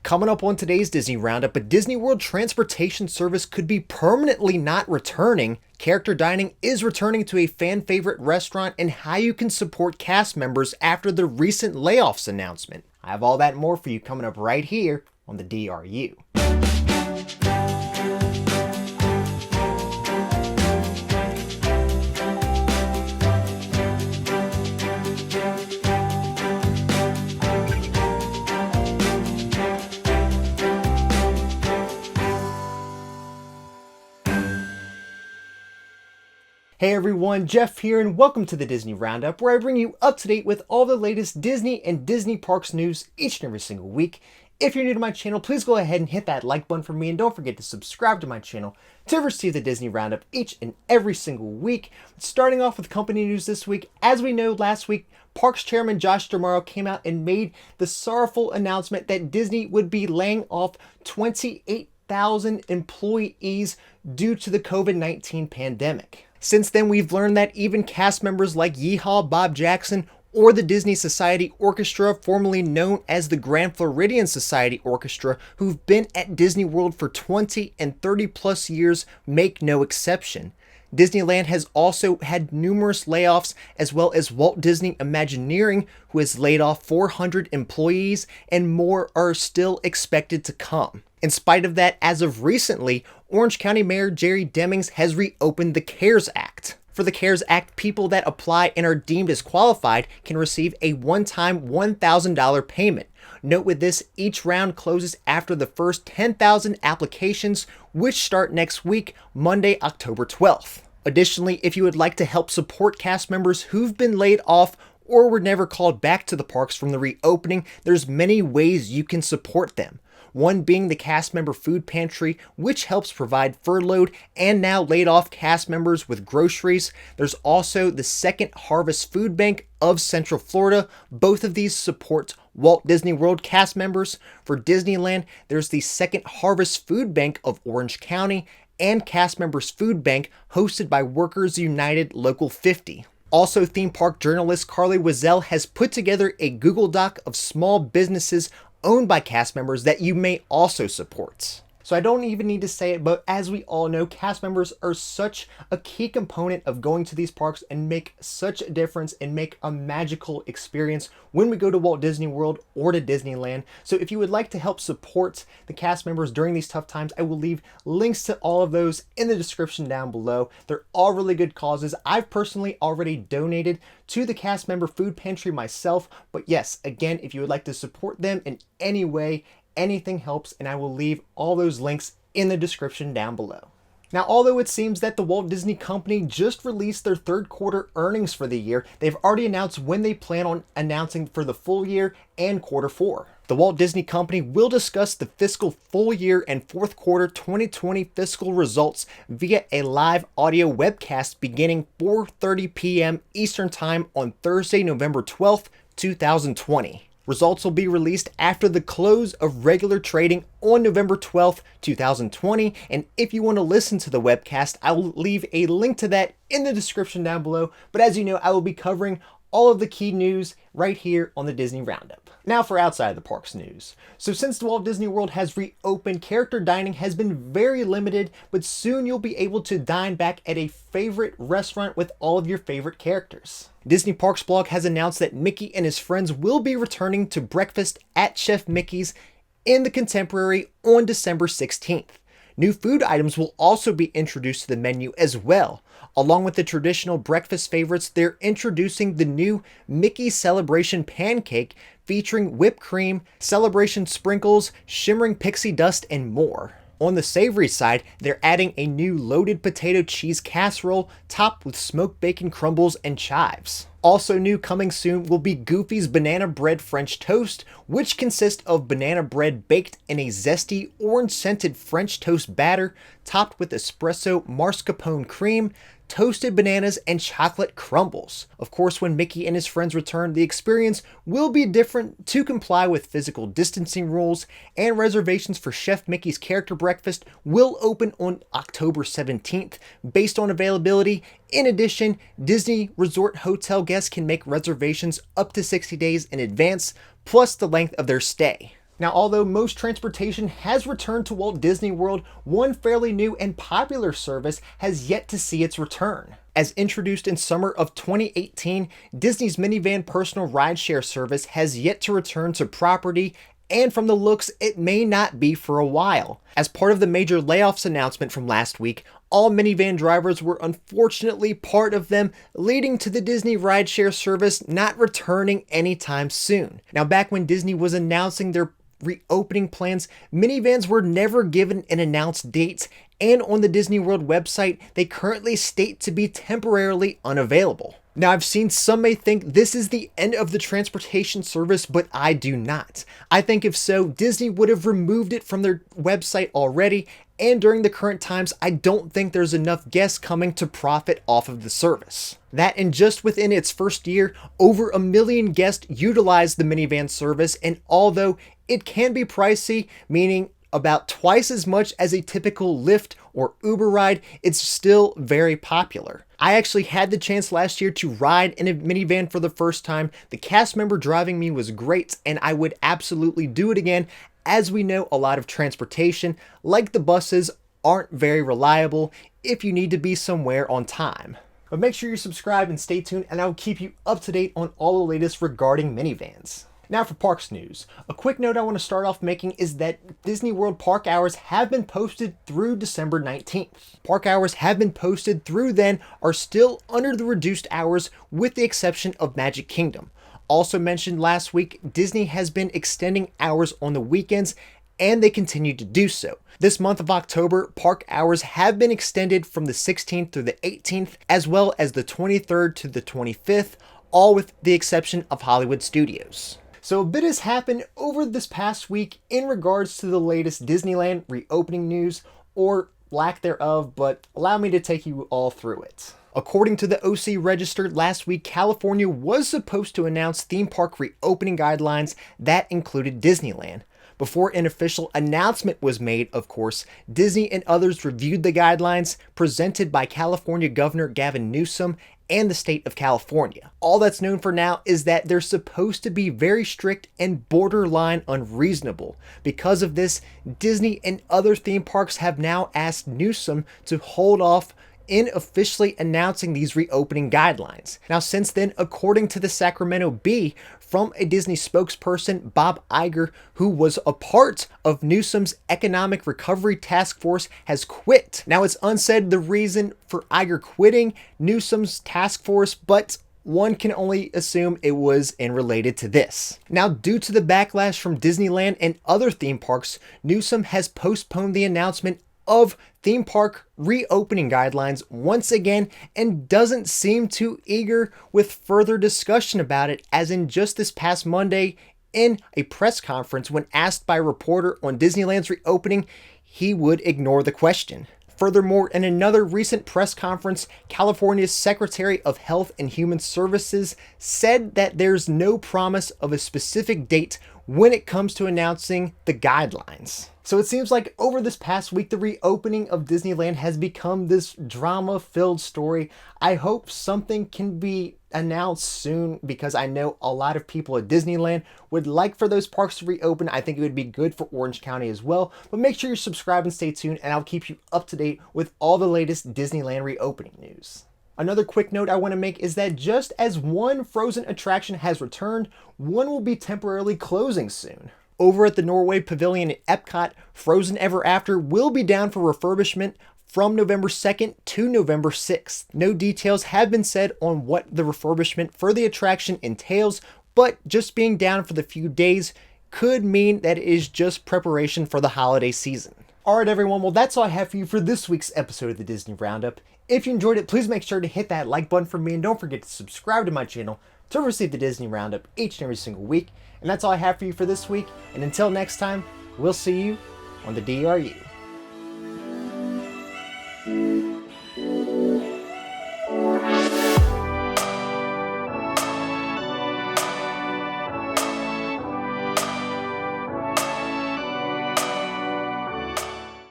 Coming up on today's Disney Roundup, a Disney World transportation service could be permanently not returning, character dining is returning to a fan favorite restaurant, and how you can support cast members after the recent layoffs announcement. I have all that and more for you coming up right here on the DRU. Hey everyone, Jeff here, and welcome to the Disney Roundup, where I bring you up to date with all the latest Disney and Disney Parks news each and every single week. If you're new to my channel, please go ahead and hit that like button for me, and don't forget to subscribe to my channel to receive the Disney Roundup each and every single week. Starting off with company news this week, as we know, last week, Parks Chairman Josh D'Amaro came out and made the sorrowful announcement that Disney would be laying off 28,000 employees due to the COVID-19 pandemic. Since then, we've learned that even cast members like Yeehaw Bob Jackson or the Disney Society Orchestra, formerly known as the Grand Floridian Society Orchestra, who've been at Disney World for 20 and 30 plus years, make no exception. Disneyland has also had numerous layoffs, as well as Walt Disney Imagineering, who has laid off 400 employees, and more are still expected to come. In spite of that, as of recently, Orange County Mayor Jerry Demings has reopened the CARES Act. For the CARES Act, people that apply and are deemed as qualified can receive a one-time $1,000 payment. Note with this, each round closes after the first 10,000 applications, which start next week, Monday, October 12th. Additionally, if you would like to help support cast members who've been laid off or were never called back to the parks from the reopening, there's many ways you can support them. One being the cast member food pantry, which helps provide furloughed and now laid off cast members with groceries. There's also the Second Harvest Food Bank of Central Florida. Both of these support Walt Disney World cast members. For Disneyland, there's the Second Harvest Food Bank of Orange County and Cast Members Food Bank hosted by Workers United Local 50. Also, theme park journalist Carly Wiesel has put together a Google Doc of small businesses owned by cast members that you may also support. So I don't even need to say it, but as we all know, cast members are such a key component of going to these parks and make such a difference and make a magical experience when we go to Walt Disney World or to Disneyland. So if you would like to help support the cast members during these tough times, I will leave links to all of those in the description down below. They're all really good causes. I've personally already donated to the cast member food pantry myself, but yes, again, if you would like to support them in any way, anything helps, and I will leave all those links in the description down below. Now, although it seems that the Walt Disney Company just released their third quarter earnings for the year, they've already announced when they plan on announcing for the full year and quarter four. The Walt Disney Company will discuss the fiscal full year and fourth quarter 2020 fiscal results via a live audio webcast beginning 4:30 p.m. Eastern Time on Thursday, November 12th, 2020. Results will be released after the close of regular trading on November 12th, 2020. And if you want to listen to the webcast, I will leave a link to that in the description down below. But as you know, I will be covering all of the key news right here on the Disney Roundup. Now for outside of the parks news. So since the Walt Disney World has reopened, character dining has been very limited, but soon you'll be able to dine back at a favorite restaurant with all of your favorite characters. Disney Parks blog has announced that Mickey and his friends will be returning to breakfast at Chef Mickey's in the Contemporary on December 16th. New food items will also be introduced to the menu as well. Along with the traditional breakfast favorites, they're introducing the new Mickey Celebration Pancake featuring whipped cream, celebration sprinkles, shimmering pixie dust, and more. On the savory side, they're adding a new loaded potato cheese casserole topped with smoked bacon crumbles and chives. Also new coming soon will be Goofy's Banana Bread French Toast, which consists of banana bread baked in a zesty orange-scented French toast batter topped with espresso mascarpone cream, toasted bananas, and chocolate crumbles. Of course, when Mickey and his friends return, the experience will be different to comply with physical distancing rules, and reservations for Chef Mickey's character breakfast will open on October 17th based on availability. In addition, Disney Resort Hotel guests can make reservations up to 60 days in advance, plus the length of their stay. Now, although most transportation has returned to Walt Disney World, one fairly new and popular service has yet to see its return. As introduced in summer of 2018, Disney's minivan personal rideshare service has yet to return to property, and from the looks, it may not be for a while. As part of the major layoffs announcement from last week, all minivan drivers were unfortunately part of them, leading to the Disney rideshare service not returning anytime soon. Now, back when Disney was announcing their reopening plans, minivans were never given an announced date, and on the Disney World website, they currently state to be temporarily unavailable. Now, I've seen some may think this is the end of the transportation service, but I do not. I think if so, Disney would have removed it from their website already, and during the current times, I don't think there's enough guests coming to profit off of the service. That, and just within its first year, over 1 million guests utilized the minivan service, and although it can be pricey, meaning about twice as much as a typical Lyft or Uber ride, it's still very popular. I actually had the chance last year to ride in a minivan for the first time. The cast member driving me was great, and I would absolutely do it again. As we know, a lot of transportation, like the buses, aren't very reliable if you need to be somewhere on time. But make sure you subscribe and stay tuned, and I'll keep you up to date on all the latest regarding minivans. Now for parks news. A quick note I want to start off making is that Disney World park hours have been posted through December 19th. Park hours have been posted through then are still under the reduced hours with the exception of Magic Kingdom. Also mentioned last week, Disney has been extending hours on the weekends, and they continue to do so. This month of October, park hours have been extended from the 16th through the 18th, as well as the 23rd to the 25th, all with the exception of Hollywood Studios. So a bit has happened over this past week in regards to the latest Disneyland reopening news, or lack thereof, but allow me to take you all through it. According to the OC Register, last week, California was supposed to announce theme park reopening guidelines that included Disneyland. Before an official announcement was made, of course, Disney and others reviewed the guidelines presented by California Governor Gavin Newsom and the state of California. All that's known for now is that they're supposed to be very strict and borderline unreasonable. Because of this, Disney and other theme parks have now asked Newsom to hold off in officially announcing these reopening guidelines. Now, since then, according to the Sacramento Bee, from a Disney spokesperson, Bob Iger, who was a part of Newsom's Economic Recovery Task Force, has quit. Now, it's unsaid the reason for Iger quitting Newsom's task force, but one can only assume it was in related to this. Now, due to the backlash from Disneyland and other theme parks, Newsom has postponed the announcement of theme park reopening guidelines once again and doesn't seem too eager with further discussion about it, as in just this past Monday in a press conference when asked by a reporter on Disneyland's reopening, he would ignore the question. Furthermore, in another recent press conference, California's Secretary of Health and Human Services said that there's no promise of a specific date when it comes to announcing the guidelines. So it seems like over this past week, the reopening of Disneyland has become this drama-filled story. I hope something can be announced soon, because I know a lot of people at Disneyland would like for those parks to reopen. I think it would be good for Orange County as well. But make sure you subscribe and stay tuned, and I'll keep you up to date with all the latest Disneyland reopening news. Another quick note I want to make is that just as one Frozen attraction has returned, one will be temporarily closing soon. Over at the Norway Pavilion at Epcot, Frozen Ever After will be down for refurbishment from November 2nd to November 6th. No details have been said on what the refurbishment for the attraction entails, but just being down for the few days could mean that it is just preparation for the holiday season. Alright everyone, well that's all I have for you for this week's episode of the Disney Roundup. If you enjoyed it, please make sure to hit that like button for me, and don't forget to subscribe to my channel to receive the Disney Roundup each and every single week. And that's all I have for you for this week, and until next time, we'll see you on the DRU.